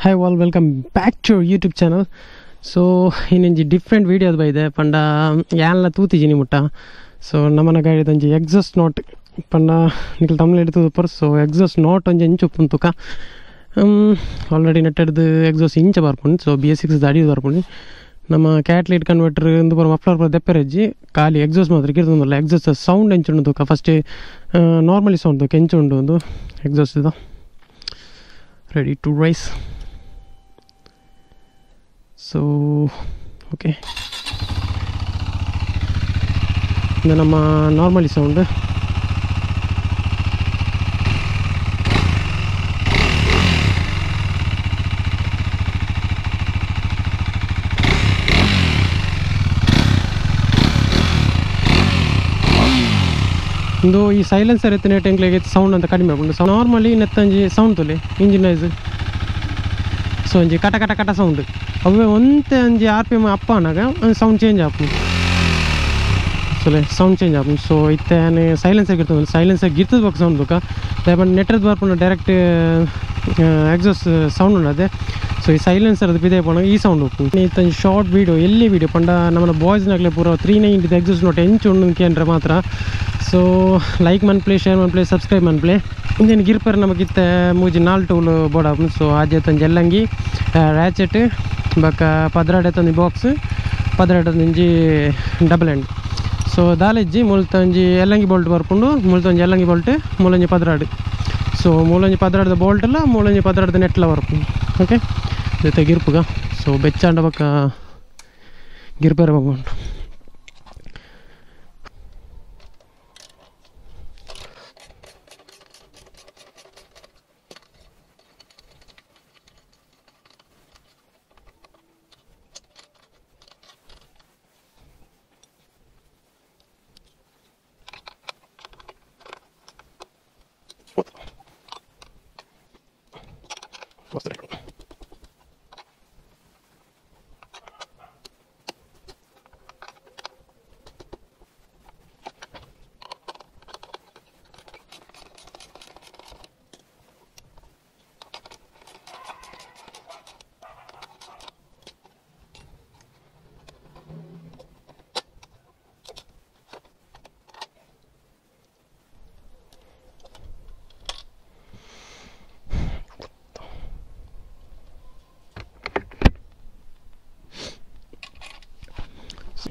Hi all, welcome back to our YouTube channel. So in a different video by the panda yanla tuti jini mutta. So namana gaidi danji exhaust note panda nikal tamil eduthu par so exhaust note onje inchu puntuka already netted the exhaust inch barponi so BS6 dadi barponi ನಮ್ಮ ಕ್ಯಾಟ್ಲೈಟ್ converter ಎಂದು ಬರೋ muffler ಬರೋ ದೆಪ್ಪೆರಜ್ಜಿ ಖಾಲಿ exhaust ಮಾತ್ರ ಕಿರ್ತದಲ್ಲ exhaust sound ಎಂಚುಂಡು first normally sound ಕೆಂಚುಂಡು ಒಂದು ಎಕ್ಸಾಸ್ಟ್ ಇದು ready to rise so okay ಇದು ನಮ್ಮ ನಾರ್ಮಲಿ ಸೌಂಡ್ ಇಂದು ಈ ಸೈಲೆನ್ಸರ್ ಎತ್ತಿನ ಟೆಂಕ್ಲೆಗೆ ಸೌಂಡ್ ಅಂತ ಕಡಿಮೆ ಆಗ್ಬಿಟ್ಟು ನಾರ್ಮಲಿ ನೆತ್ತಂಜಿ ಸೌಂಡ್ ತೊಲೆ ಇಂಜಿನ್ ನಾಯ್ಸ್ ಸೊ ಒಂಜಿ ಕಟ ಕಟ ಕಟ ಸೌಂಡ್ ಅವೇ ಒಂತೆ ಒಂಜಿ RPM ಅಪ್ಪ ಅನ್ನಾಗ ಸೌಂಡ್ ಚೇಂಜ್ ಆಪು ಸೊಲೆ ಸೌಂಡ್ ಚೇಂಜ್ ಆಪು ಸೊ ಇತ್ತೇನೆ ಸೈಲೆನ್ಸರ್ ಗಿರ್ತದೆ ಸೈಲೆನ್ಸರ್ ಗಿರ್ತದ ಬೇಕು ಸೌಂಡ್ ಬೇಕಾ ಲೇಬನ್ ನೆಟ್ರದ್ದು ಬರ್ಪುಂಡು ಡೈರೆಕ್ಟ್ ಎಕ್ಸಾಸ್ಟ್ ಸೌಂಡ್ ಉಂಡದೆ ಸೊ ಈ ಸೈಲೆನ್ಸರ್ ಅದು ಬಿದೆ ಪೋಣ ಈ ಸೌಂಡ್ ಉಪ್ಪು ಇತ್ತ ಶಾರ್ಟ್ ವೀಡಿಯೋ ಎಲ್ಲಿ ವೀಡಿಯೋ ಪಂಡ ನಮ್ಮ ಬಾಯ್ಸ್ನಾಗಲೇ ಪೂರ 390 ಎಕ್ಸಾಸ್ಟ್ ನೋಟ್ ಎಂಚು ಉಂಡು ಕೇಂದ್ರ ಮಾತ್ರ ಸೊ ಲೈಕ್ ಮನ್ಪ್ಲೇ ಶೇರ್ ಮನ್ಪ್ಲೇ ಸಬ್ಸ್ಕ್ರೈಬ್ ಮನ್ಪ್ಲೇ ಇಂದೇನು ಗಿರ್ಪರ್ ನಮಗಿತ್ತ ಮೂಜಿ 4 ಟೂಲ್ ಬೋರ್ಡ್ ಆಪು ಸೊ ಆಜೆ ತಂಜಿ ಎಲ್ಲಂಗಿ ರ್ಯಾಚೆಟ್ ಬಕ್ಕ ಪದ್ರಾಡೆ ತಂದಿ ಬಾಕ್ಸ್ ಪದ್ರಾಡೆ ತಂಜಿ ಡಬಲ್ ಎಂಡ್ ಸೊ ದಾಲೆಜ್ಜಿ ಮುಲ್ತಂಜಿ ಎಲ್ಲಂಗಿ ಬೋಲ್ಟ್ ಬರ್ಪುಂಡು ಮುಲ್ತಂಜಿ ಎಲ್ಲಂಗಿ ಬೋಲ್ಟ್ ಮೂಲಂಜಿ ಪದ್ರಾಡು ಸೊ ಮೂಲಂಜಿ ಪದ್ರಾಡ್ದ ಬೋಲ್ಟ್ ಎಲ್ಲ ಮೂಲಂಜಿ ಪದ್ರಾಡ್ದ ನೆಟ್ಲ ಬರ್ಪುಂಡು ಓಕೆ ಜೊತೆ ಗಿರ್ಪುಗ ಸೊ ಬೆಚ್ಚಾಂಡ ಬಕ್ಕ ಗಿರ್ಪೇರ ಬಂಗುಂಟು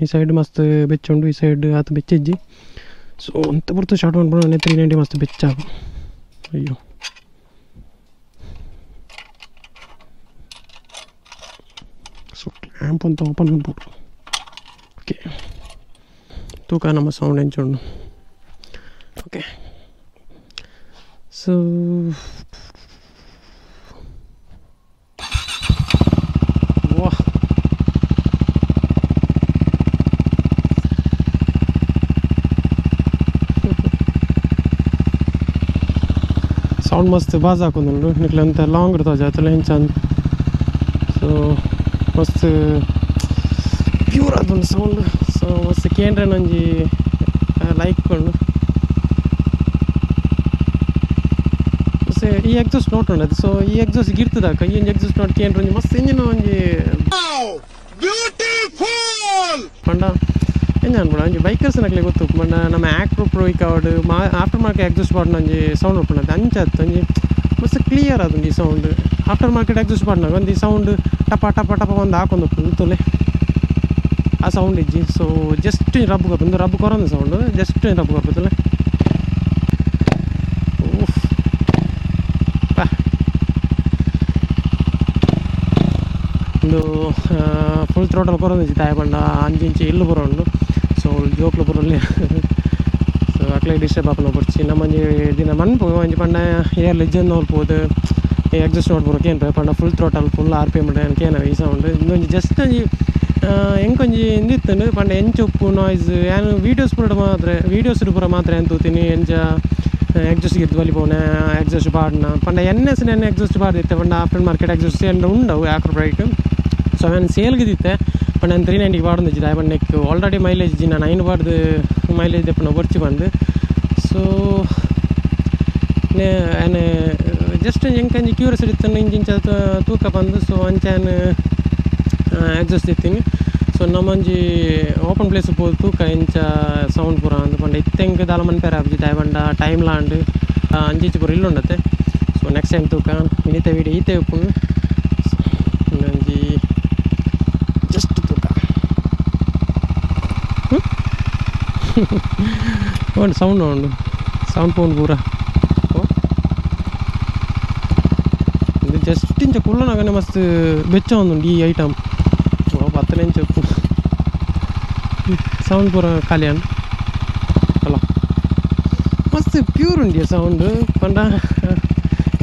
ಈ ಸೈಡ್ ಮಸ್ತ್ ಬೆಚ್ಚುಂಡು ಈ ಸೈಡ್ ಆತ ಬೆಚ್ಚಿಜ್ಜಿ ಸೊ ಅಂತ ಬರ್ತು ಶಾರ್ಟ್ ಮಾಡ್ಬಿಡೋ 390 ಮಸ್ತ್ ಬೆಚ್ಚಾಗು ಅಯ್ಯೋ ಸೊ ಕ್ಲ್ಯಾಂಪ್ ಅಂತ ಓಪನ್ ಮಾಡ್ಬಿಟ್ಟು ಓಕೆ ತೂಕ ನಮ್ಮ ಸೌಂಡ್ ಹೆಂಚುಂಡು ಓಕೆ ಸೊ ಸೌಂಡ್ ಮಸ್ತ್ ಬಾಜ್ ಹಾಕೊಂಡುಂಡು ನಿಕ್ಲಂತ ಲಾಂಗ್ ಇರ್ತಾವೆ ಜಾತ್ರೆ ಹೆಂಚಂದ ಸೊ ಮಸ್ತ್ ಪ್ಯೂರ್ ಅದೊಂದು ಸೌಂಡ್ ಸೊ ಮಸ್ತ್ ಕೇಂದ್ರ ನಂಜಿ ಲೈಕ್ ಕೊಂಡು ಈ ಎಕ್ಸಾಸ್ಟ್ ನೋಟ್ ಉಂಡದು ಸೊ ಈ ಎಕ್ಸಾಸ್ಟ್ ಗಿರ್ತದಾಕ ಈ ಎಕ್ಸಾಸ್ಟ್ ನೋಟ್ ಕೇಂದ್ರ ಒಂಜಿ ಮಸ್ತ್ ಇಂಜಿನ ಒಂಜಿ ಪಂಡ ಎಂಜ ಅನ್ಬಿಡ ಒಂಜಿ ಬೈಕರ್ಸ್ ನಕ್ಲೆ ಗೊತ್ತು ಪಂಡ ನಮ್ಮ ಆಕ್ಟ್ರೋ ಪ್ರೋ ಇಕಾವಡ್ ಆಫ್ಟರ್ ಮಾರ್ಕೆಟ್ ಎಕ್ಸಾಸ್ಟ್ ಪಾಡ್ನ ಒಂಜಿ ಸೌಂಡ್ ಉಪ್ಪುಂಡದು ಅಂಚತ್ತು ಒಂಜಿ ಮಸ್ತ್ ಕ್ಲಿಯರ್ ಅದೊಂದು ಈ ಸೌಂಡ್ ಆಫ್ಟರ್ ಮಾರ್ಕೆಟ್ ಎಕ್ಸಾಸ್ಟ್ ಪಾಡ್ನಾಗ ಒಂದು ಈ ಸೌಂಡ್ ಟಪ ಟಪ ಟಪ ಒಂದು ಹಾಕೊಂಡು ಉಪ್ಪುಂಡು ತೊಲೆ ಆ ಸೌಂಡ್ ಇಜ್ಜಿ ಸೊ ಜಸ್ಟ್ ರಬ್ಬು ಕೊರ್ಪುಂಡು ರಬ್ಬು ಕೊರೊಂದು ಸೌಂಡ್ ಜಸ್ಟ್ ರಬ್ಬು ಕೊರ್ಪುತ್ತಲೆ ಒಂದು ಫುಲ್ ಥ್ರೋಟಲ್ ಕೊರೊಂದು ತಾಯ ಪಂಡ 5 ಇಂಚ್ ಇಲ್ಲು ಬರೋಂಡು ಸೊ ಜೋಕ್ಲು ಬರೋಲ್ಲಿ ಸೊ ಅಕ್ಲೆ ಡಿಸ್ಟರ್ಬ್ ಆಪನ ಬರ್ಚಿ ನಮ್ಮಂಜಿ ದಿನ ಮನ್ಪು ಒಂಜಿ ಪಂಡ ಏರ್ ಲಿಜ್ಜನ್ ನೋಡ್ಬೋದು ಎಕ್ಸಾಸ್ಟ್ ನೋಡ್ಬೋದು ಏನು ಪಂಡ ಫುಲ್ ಥ್ರೋಟಲ್ ಫುಲ್ RPM ಕೇನ ಈ ಸೌಂಡ್ ಇನ್ನೊಂದು ಜಸ್ಟ್ ಒಂಜಿ ಎಂಕೊಂಜಿ ಇಂದಿತ್ತಂಡು ಪಂಡ ಎಂಚ ಉಪ್ಪು ನಾಯ್ಸ್ ಏನು ವೀಡಿಯೋಸ್ ಪೂರ ಮಾತ್ರ ವೀಡಿಯೋಸ್ ಪೂರ ಮಾತ್ರ ಏನು ತೂತೀನಿ ಎಂಚ ಎಕ್ಸಾಸ್ಟ್ ಗಿರ್ದು ಬಲಿ ಪೋನೆ ಎಕ್ಸಾಸ್ಟ್ ಪಾಡ್ನ ಪಂಡ ಎನ್ಎಸ್ ಎಕ್ಸಾಸ್ಟ್ ಪಾಡ್ದಿತ್ತೆ ಪಂಡ ಆಫ್ಟರ್ ಮಾರ್ಕೆಟ್ ಎಕ್ಸಾಸ್ಟ್ ಎಂಡ ಉಂಡವು ಆಕ್ರ್ ಬ್ರೈಟ್ ಸೊ ನಾನು ಸೇಲ್ಗೆ ದಿತ್ತೆ ಬಟ್ ನಾನು 390 ಪಾಡ್ದಿದ್ದೆ ಬಟ್ ನೆಕ್ ಆಲ್ರೆಡಿ ಮೈಲೇಜ್ ನಾನು 9 ಪಾಡ್ದು ಮೈಲೇಜ್ ದೆಪ್ಪ ನಾವು ಬರ್ಚಿ ಬಂದು ಸೊ ಜಸ್ಟ್ ಎಂಕಂಜಿ ಕ್ಯೂರಿಯಸ್ ಇರ್ತಾನೆ ಇಂಜಿಂಚ ತೂಕ ಬಂದು ಸೊ ಅಂಚಾನ್ ಎಕ್ಸಾಸ್ಟ್ ಇರ್ತೀನಿ ಸೊ ನಮ್ಮಂಜಿ ಓಪನ್ ಪ್ಲೇಸ್ ಹೋದು ತೂಕ ಇಂಚ ಸೌಂಡ್ ಪೂರ ಅಂದು ಪಂಡ ಇತ್ತೆಂಗ್ ದಾಲ ಮನ್ಪೇರ ಆಪುಜಿ ದಾಯ ಪಂಡ ಟೈಮ್ ಲಾಂಡ್ ಅಂಜಿಂಚು ಪೂರ ಇಲ್ಲುಂಡತ್ತೆ ಸೊ ನೆಕ್ಸ್ಟ್ ಟೈಮ್ ತೂಕ ಇನ್ನಿತ ವೀಡಿಯೋ ಈತೆ ಉಪ್ಪುಂಡು ಒಂಜಿ ಜಸ್ಟ್ ತೂಕ ಒಂದು ಸೌಂಡ್ ಉಂಡು ಸೌಂಡ್ ಪೋಂಡು ಪೂರ ಇದು ಜಸ್ಟ್ ಇಂಚ ಕುಳ್ಳನಾಗನೆ ಮಸ್ತ್ ಬೆಚ್ಚ ಒಂದುಂಡು ಈ ಐಟಮ್ 10 ಇಂಚ್ ಸೌಂಡ್ ಪೂರ ಖಾಲಿ ಅಂಡ್ ಅಲ್ಲ ಮಸ್ತ್ ಪ್ಯೂರ್ ಉಂಡಿಯ ಸೌಂಡ್ ಪಂಡ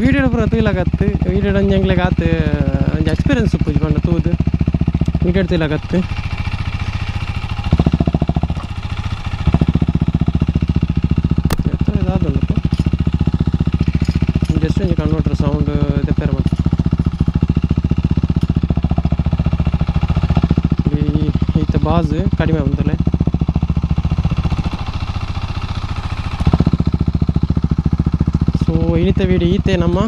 ವೀಡಿಯೋ ಪೂರ ತೂಲಾಗತ್ತು ವೀಡಿಯೋ ಅಂಜಂಗ್ಲೆಗೆ ಆತು ಒಂಜಿ ಎಕ್ಸ್ಪೀರಿಯನ್ಸ್ ಉಪ್ಪುಜಿ ಪಂಡ ತೂದು ವೀಡಿಯೋ ತೂಲಾಗತ್ತು ಇದಾದುಂಡು ಜಸ್ಟ್ ಒಂಜಿ ಕನ್ವರ್ಟರ್ ಸೌಂಡ್ ತೆಪ್ಪೇರ ಮತ್ತು ಈತ ಬಾಸ್ ಕಡಿಮೆ ಬಂದಲೆ ಸೊ ಇನ್ನಿತ ವೀಡಿಯೋ ಈತೆ ನಮ್ಮ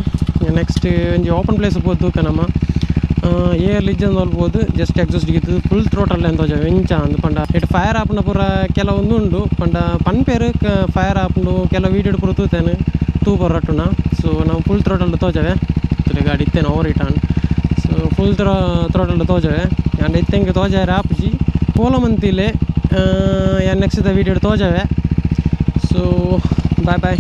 ನೆಕ್ಸ್ಟ್ ಒಂಜಿ ಓಪನ್ ಪ್ಲೇಸ್ ಹೋದು ನಮ್ಮ ಏರ್ ಲಿಜ್ಜಂದು ಹೋಲ್ಬೋದು ಜಸ್ಟ್ ಎಕ್ಸಾಸ್ಟ್ ಗೀತು ಫುಲ್ ಥ್ರೋಟಲ್ ಅಂತ ಹೋಜ ವೆಂಚ ಅಂದು ಪಂಡ ಇಟ್ಟು ಫೈರ್ ಆಪ್ನ ಪೂರ ಕೆಲವೊಂದು ಉಂಡು ಪಂಡ ಪನ್ಪೇರು ಫೈರ್ ಆಪ್ನು ಕೆಲವು ವೀಡಿಯೋ ಪೂರ ತೂತೇನೆ ತೂ ಬರಟ್ಟುನ ಸೊ ನಾವು ಫುಲ್ ಥ್ರೋಟಲ್ ತೋಜವೆ ಗಾಡಿ ಇತ್ತೇನೆ ಓವರ್ ಇಟಾನ್ ಸೊ ಫುಲ್ ಥ್ರೋಟಲ್ ತೋಜವೆ ಅಂಡ್ ಇತ್ತೆಂಗೆ ತೋಜಾರೆ ಆಪುಜಿ ಪೋಲ ಮಂತಿಲೆ ನೆಕ್ಸ್ಟ್ ವೀಡಿಯೋ ತೋಜವೆ ಸೊ ಬಾಯ್ ಬಾಯ್